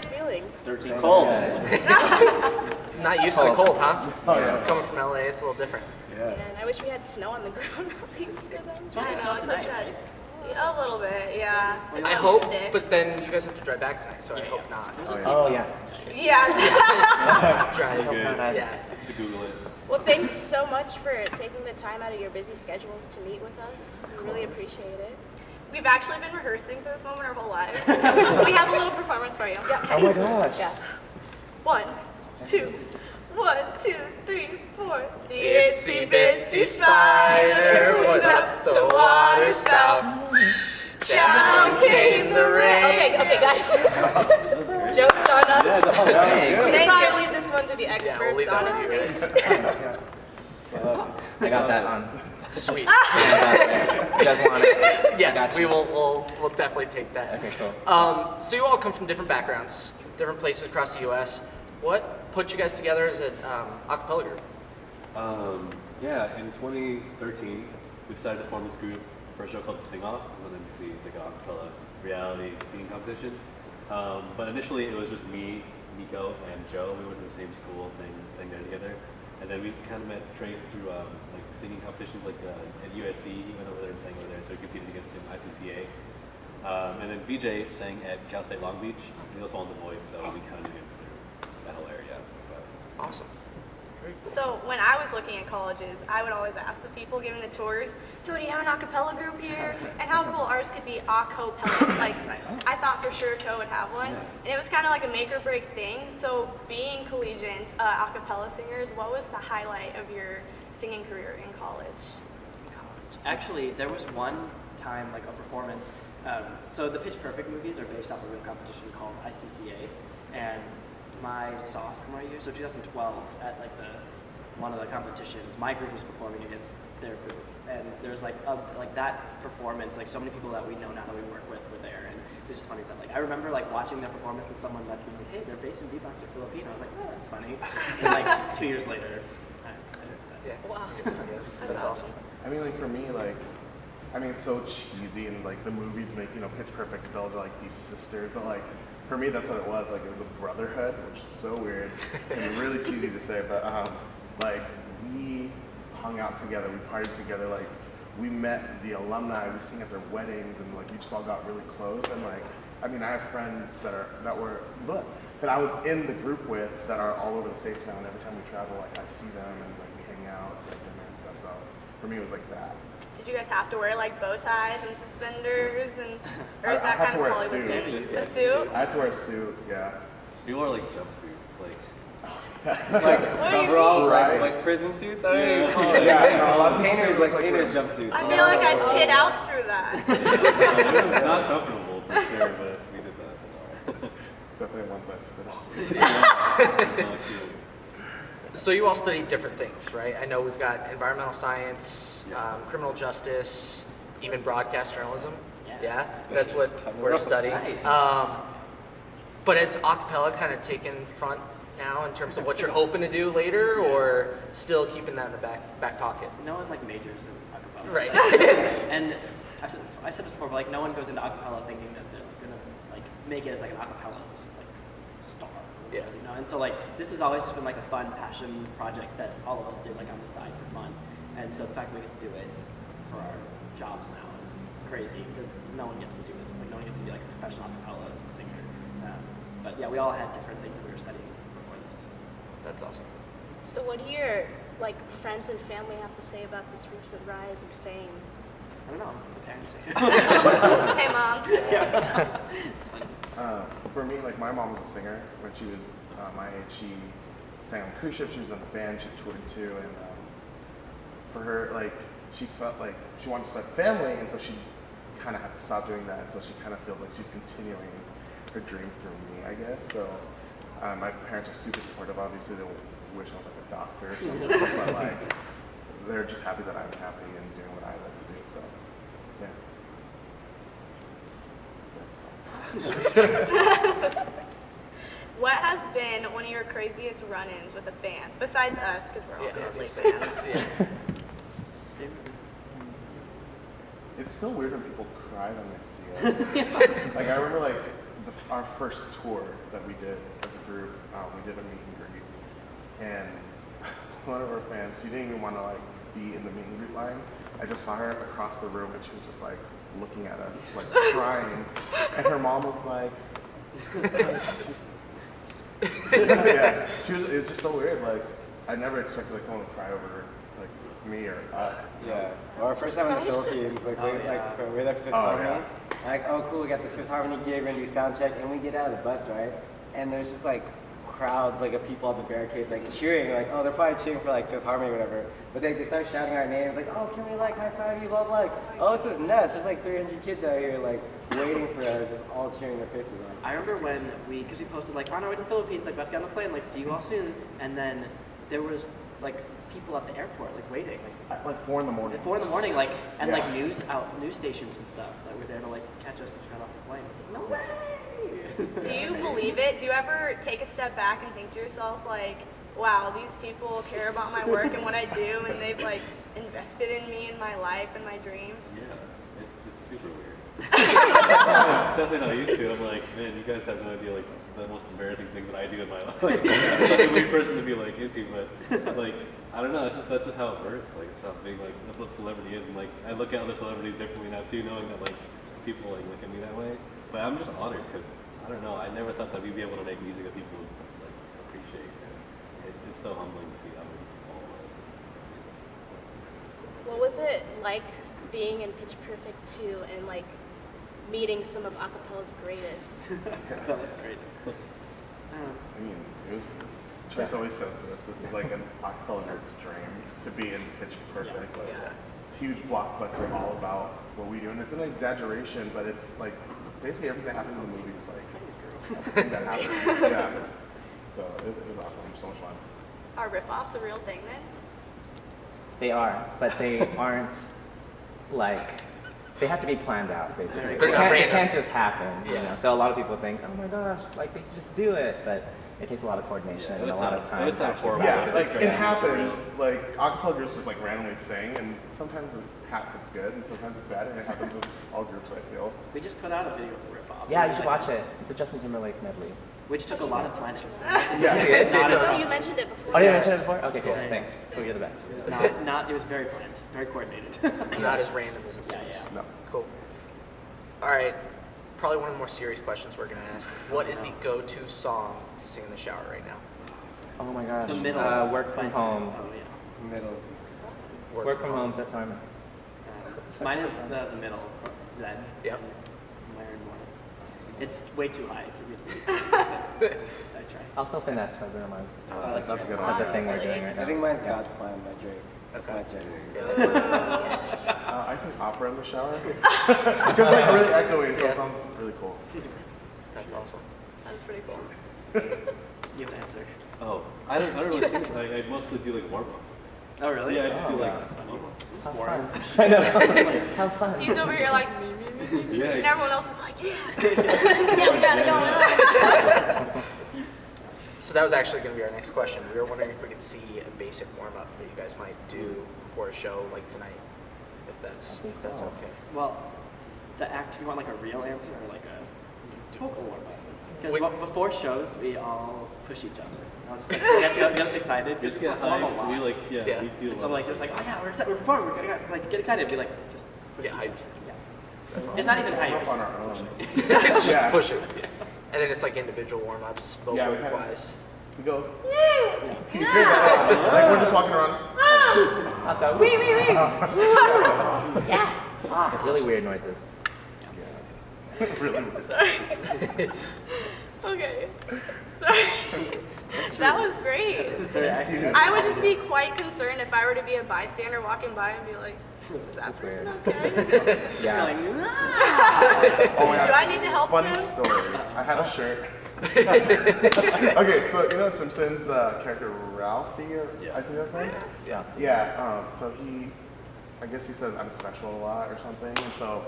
guys feeling? Dirty cold. Not used to the cold, huh? Oh, yeah. Coming from LA, it's a little different. Yeah, and I wish we had snow on the ground at least for them. It's supposed to snow tonight, right? A little bit, yeah. I hope, but then you guys have to drive back tonight, so I hope not. Oh, yeah. Yeah. Drive. Good. Yeah. To Google it. Well, thanks so much for taking the time out of your busy schedules to meet with us. We really appreciate it. We've actually been rehearsing for this moment our whole lives. We have a little performance for you. Yeah. Oh my gosh. Yeah. 1, 2, 1, 2, 3, 4. The itsy bitsy spider went up the water spout. Down came the rain. Okay, guys. Joke's on us. Yeah, We should probably leave this one to the experts, leave that one to you honestly. I got that on. Sweet. You guys want it? Yes, we'll definitely take that. Okay, cool. So you all come from different backgrounds, different places across the U.S. What put you guys together as an a cappella group? Yeah, in 2013, we decided to form this group for a show called The Sing Off. It's like an a cappella reality singing competition. But initially, it was just me, Nico, and Joe. We went to the same school, sang there together. And then we kind of met Trace through like singing competitions, like at USC. He went over there and sang over there, so we competed against him ICCA. And then VJ sang at Cal State Long Beach. He also won The Voice, so we kind of knew him through that whole area. But Awesome. So when I was looking at colleges, I would always ask the people giving the tours, so do you have an a cappella group here? And how cool ours could be a cappella. Like, I thought for sure Toe would have one. And it was kind of like a make or break thing. So being collegiate a cappella singers, what was the highlight of your singing career in college? Actually, there was one time, like a performance. So the Pitch Perfect movies are based off a real competition called ICCA, and my sophomore year, so 2012, at like one of the competitions, my group was performing against their group, and there's like that performance, like so many people that we know now that we work with were there, and it's just funny that like I remember like watching their performance and someone that being like, hey, their bass and beatbox are Filipino. I was like, oh, that's funny. And like 2 years later, Wow. That's awesome. I mean, like for me, like, I mean, it's so cheesy, and like the movies make, you know, Pitch Perfect girls are like these sisters, but like for me, that's what it was. Like it was a brotherhood, which is so weird and really cheesy to say, but like we hung out together, we partied together, like we met the alumni, we sing at their weddings, and like we just all got really close. And like, I mean, I have friends that I was in the group with that are all over the States now, and every time we travel, like I see them and like we hang out and dinner and stuff. So for me, it was like that. Did you guys have to wear like bow ties and suspenders, and or is I that had kind to wear of a Hollywood suit. thing? A suit? I had to wear a suit, yeah. we wore like jumpsuits, like What do you Overalls, Right. like prison suits. I don't even Yeah. call it. Yeah, no, a lot of people Painters, say, like like, painters we're- jumpsuits. I feel like I'd hit out through that. it was not comfortable for sure, but we did that. So. It's definitely one size fit all. So you all study different things, right? I know we've got environmental science, criminal justice, even broadcast journalism. Yeah, that's what we're studying. Nice. But has acapella kind of taken front now in terms of what you're hoping to do later, or still keeping that in the back pocket? no one like majors in a cappella. Right. And I said this before, but like no one goes into a cappella thinking that they're gonna like make it as like an a cappella like star. Or whatever, you know. And so like this has always just been like a fun passion project that all of us did like on the side for fun. And so the fact that we get to do it for our jobs now is crazy because no one gets to do this. Like no one gets to be like a professional a cappella singer. But yeah, we all had different things that we were studying before this. That's awesome. So what do your like friends and family have to say about this recent rise in fame? I don't know. The parents say. Hey, mom. It's funny. For me, like my mom was a singer when she was my age. She sang on cruise ships. She was in the band. She toured too, and for her, like she felt like she wanted to start a family, and so she kind of had to stop doing that. So she kind of feels like she's continuing her dream through me, I guess. So my parents are super supportive. Obviously, they wish I was like a doctor or something, but like they're just happy that I'm happy and doing what I like to do. So yeah. What has been one of your craziest run-ins with a band, besides us, because we're obviously fans? It's still weird when people cry when they see us. Like I remember like our first tour that we did as a group, we did a meet and greet, and one of our fans, she didn't even want to like be in the meet and greet line. I just saw her across the room, and she was just like looking at us, like crying, and her mom was like, yeah, she was. It was just so weird. Like I never expected like someone to cry over like me or us. Yeah. Well, our first time in the Philippines, like, Oh, we're there for Fifth Harmony. Like, oh, cool, we got this Fifth Harmony gig, we're gonna do sound check, and we get out of the bus, right? And there's just like crowds, like, of people at the barricades, like, cheering, like, oh, they're probably cheering for like Fifth Harmony or whatever. But they start shouting our names, like, oh, can we like high five you, blah, blah, like, oh, this is nuts. There's like 300 kids out here, like, waiting for us, just all cheering their faces off. I remember when because we posted like on our way to the Philippines, like about to get on the plane, like see you all soon, and then there was like people at the airport, like waiting, like At like 4 in the morning. at 4 in the morning, like and Yeah. like news stations and stuff that were there to like catch us to get off the plane. It's like, no way. Do you believe it? Do you ever take a step back and think to yourself, like, wow, these people care about my work and what I do, and they've like invested in me and my life and my dream? Yeah, it's super weird. Definitely not used to. I'm like, man, you guys have no idea like the most embarrassing things that I do in my life. Like, I'm such a weird person to be like into, but like I don't know. That's just how it works. Like it's not being like that's what celebrity is, and like I look at other celebrities differently now too, knowing that like people like look at me that way. But I'm just honored because I don't know. I never thought that we'd be able to make music that people like appreciate. And it's so humbling to see how many people all of us. It's cool. What was it like being in Pitch Perfect 2 and like meeting some of acapella's greatest? That was great. I mean, it was. Trace always says this is like an acapella group's dream to be in Pitch Perfect. Like, it's a huge blockbuster all about what we do, and it's an exaggeration, but it's like basically everything that happens in the movie is like everything that happens. Yeah. So it was awesome. So much fun. Are riff-offs a real thing then? They are, but they aren't like, they have to be planned out, basically. They're not It random. can't just happen, you know? So a lot of people think, oh my gosh, like they just do it, but it takes a lot of coordination and a lot of time. It's to not actually horrible. Yeah, like It's it great. happens. Like acapella groups just like randomly sing, and sometimes it's good, and sometimes it's bad, and it happens with all groups. I feel. We just put out a video of the riff off. Yeah, you should watch it. It's a Justin Timberlake medley. Which took a lot of planning. Yeah. It does. Oh, you mentioned it before. Oh, did I mention it before? Okay, cool. Yeah. Thanks. Cool, you're the best. It was not it was very planned, very coordinated. Not as random as it seems. Yeah. No. Cool. All right. Probably one of the more serious questions we're gonna ask. What is the go-to song to sing in the shower right now? Oh my gosh. The middle. Work from home. Oh yeah. Middle. Work from home, Fifth Harmony. Mine is the middle. Zen. Yep. Myron Morris. It's way too high for me to use. I try. Also Finesse by Bruno Mars. That's a good That's one. a thing we're doing right now. I think mine's God's Plan by Drake. That's my jam. Yes. I sing opera in the shower because like really echoey, so it sounds really cool. That's awesome. That's pretty cool. You have to answer. Oh, I don't really think I mostly do like warm-ups. Oh really? Yeah, I just do like How fun. I know. How fun. He's over here like me, and yeah. everyone else is like, yeah, yeah, we gotta go. So that was actually going to be our next question. We were wondering if we could see a basic warm-up that you guys might do before a show like tonight, if that's okay. Well, the act. You want like a real answer or like a total warm up? Because Wait. before shows, we all push each other. I'll just like get us excited. Just We get perform a hyped. lot. We like Yeah. we do. And so like it's like, oh yeah, we're excited, we're performing, we're gonna like get excited. Be like just push Get each hyped. other. Yeah. It's not even hype. It's on just our own. It's just Yeah. push it. And then it's like individual warm-ups, vocal Yeah, we kind wise. We go. You hear that? Like we're just walking around. That's a wee wee wee. Yeah. Really weird noises. Really. Sorry. Okay. Sorry. That was great. very active. I would just be quite concerned if I were to be a bystander walking by and be like, is that person okay? Yeah. Oh my Do I need to help Funny them? story. I had a shirt. Okay, so you know Simpsons character Ralphie, I think that's his name. Yeah. Yeah. So I guess he says I'm special a lot or something, and so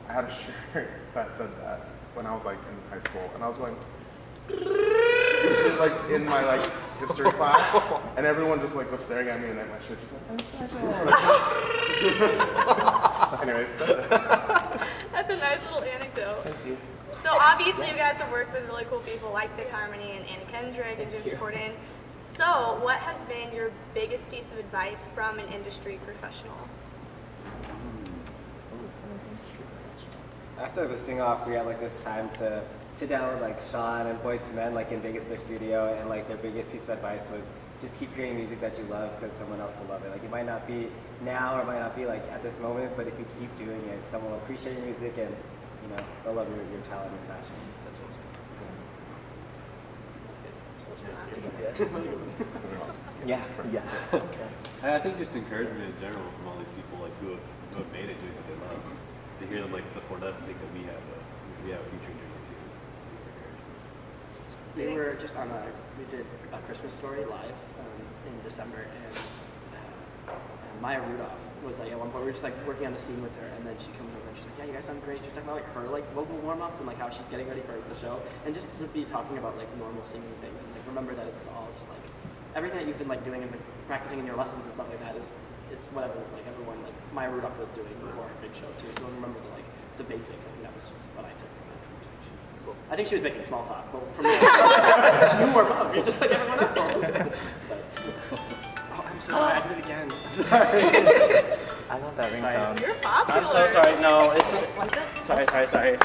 I had a shirt that said that when I was like in high school, and I was going like in my like history class, and everyone just like was staring at me, and then my shirt just like I'm special. Anyways, that's it. That's a nice little anecdote. Thank you. So obviously you guys have worked with really cool people like Filharmonic and Anna Kendrick and James Corden. So what has been your biggest piece of advice from an industry professional? After the sing-off, we had like this time to sit down with like Sean and Boyz II Men like in Vegas, their studio, and like their biggest piece of advice was just keep hearing music that you love because someone else will love it. Like it might not be now or it might not be like at this moment, but if you keep doing it, someone will appreciate your music and they'll love your talent and passion. That's Yeah. Yeah. And I think just encouragement in general from all these people like who have made it doing what they love. To hear them like support us and think that we have a future in music too is super encouraging. They were just on we did a Christmas Story live in December, and Maya Rudolph was like, at one point, we were just like working on the scene with her, and then she comes over and she's like, yeah, you guys sound great. She's talking about like her like vocal warm-ups and like how she's getting ready for the show, and just to be talking about like normal singing things, and like remember that it's all just like, everything that you've been like doing and like, practicing in your lessons and stuff like that is, it's whatever like everyone, like Maya Rudolph was doing before her big show too, so remember the basics. I think that was what I took from that conversation. Cool. I think she was making small talk, but from there, you warm up. You're just like everyone else. Oh, I'm so sorry. I did it again. I'm sorry. I love that ringtone. You're popular. I'm so sorry. No, it's sorry.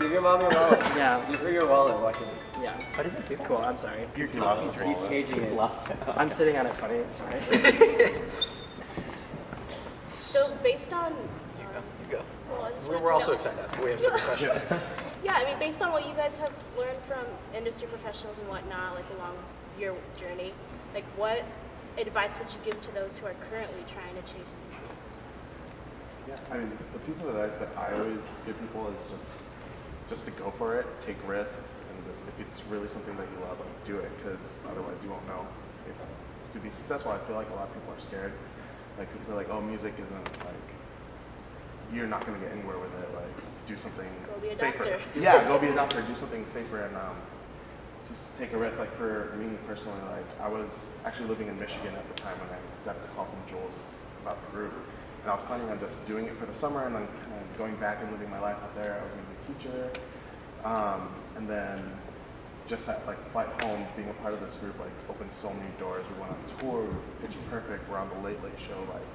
Give your mom your wallet. Yeah. Give her your wallet. Watch it. Yeah. What is it do? Cool. I'm sorry. He's caging He's it. lost it. I'm sitting on it funny. Sorry. So based on, You go. well, I just We're wanted to also know- excited. We have some questions. Yeah, I mean, based on what you guys have learned from industry professionals and whatnot, like along your journey, like what advice would you give to those who are currently trying to chase their dreams? I mean, the piece of advice that I always give people is just to go for it, take risks, and just if it's really something that you love, like do it, because otherwise you won't know if you could be successful. I feel like a lot of people are scared. Like people are like, oh, music isn't like, you're not going to get anywhere with it. Like do something Go be a safer. doctor. Yeah, go be a doctor. Do something safer and just take a risk. Like for me personally, like I was actually living in Michigan at the time when I got the call from Jules about the group. And I was planning on just doing it for the summer and then kind of going back and living my life out there. I was going to be a teacher. And then just that like flight home, being a part of this group, like opened so many doors. We went on tour, Pitch Perfect, we're on the Late Late Show like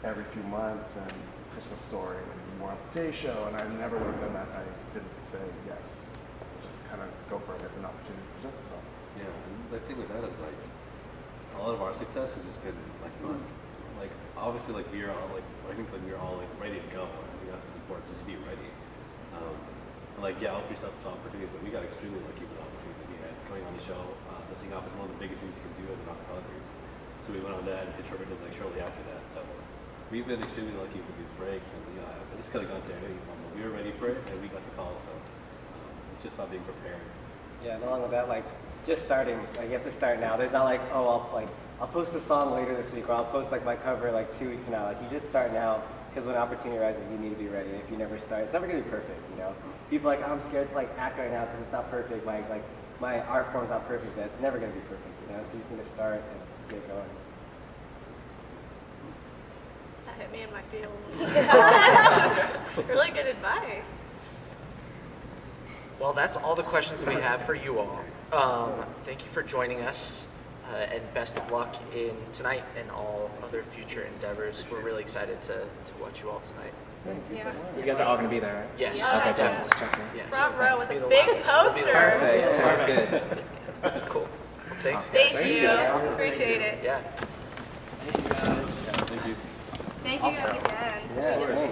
every few months, and Christmas Story, and we were on the Today Show, and I never would have done that if I didn't say yes. So just kind of go for it if an opportunity presents itself. Yeah, and the thing with that is like a lot of our success has just been like fun. Like obviously like we are all like I think like we were all like ready to go. I think that's important, just to be ready. And like yeah, I'll be yourself to opportunities, but we got extremely lucky with the opportunities that we had going on the show. The sing off is one of the biggest things you can do as an acapella group. So we went on that and Pitch Perfect was like shortly after that. So we've been extremely lucky with these breaks, and I just could have gone to anything from them. We were ready for it, and we got the call. So it's just about being prepared. Yeah, and along with that, like just starting, like you have to start now. There's not like, oh, I'll post a song later this week, or I'll post like my cover like 2 weeks from now. Like you just start now, because when opportunity arises, you need to be ready. If you never start, it's never gonna be perfect. People are like, oh, I'm scared to like act right now because it's not perfect. My art form's not perfect. It's never gonna be perfect. So you just need to start and get going. That hit me in my feelings. Really good advice. Well, that's all the questions we have for you all. Thank you for joining us, and best of luck in tonight and all other future endeavors. We're really excited to watch you all tonight. Yeah. You guys are all going to be there, right? Yes, Yeah. Okay, definitely. checking. Yes. Front row with Be a the big loudest. We'll be the poster. loudest. Sounds good. Cool. Thanks. Thank guys. you. Appreciate it. Yeah. Thank you. Thank you guys again. Yeah,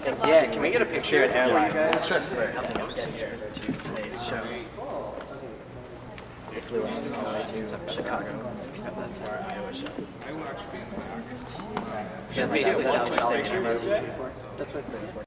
thanks. Yeah, can we get a picture of you guys? Sure. To today's show. They flew us all the way to Chicago for our Iowa show. Yeah, basically that was all the camera before. That's what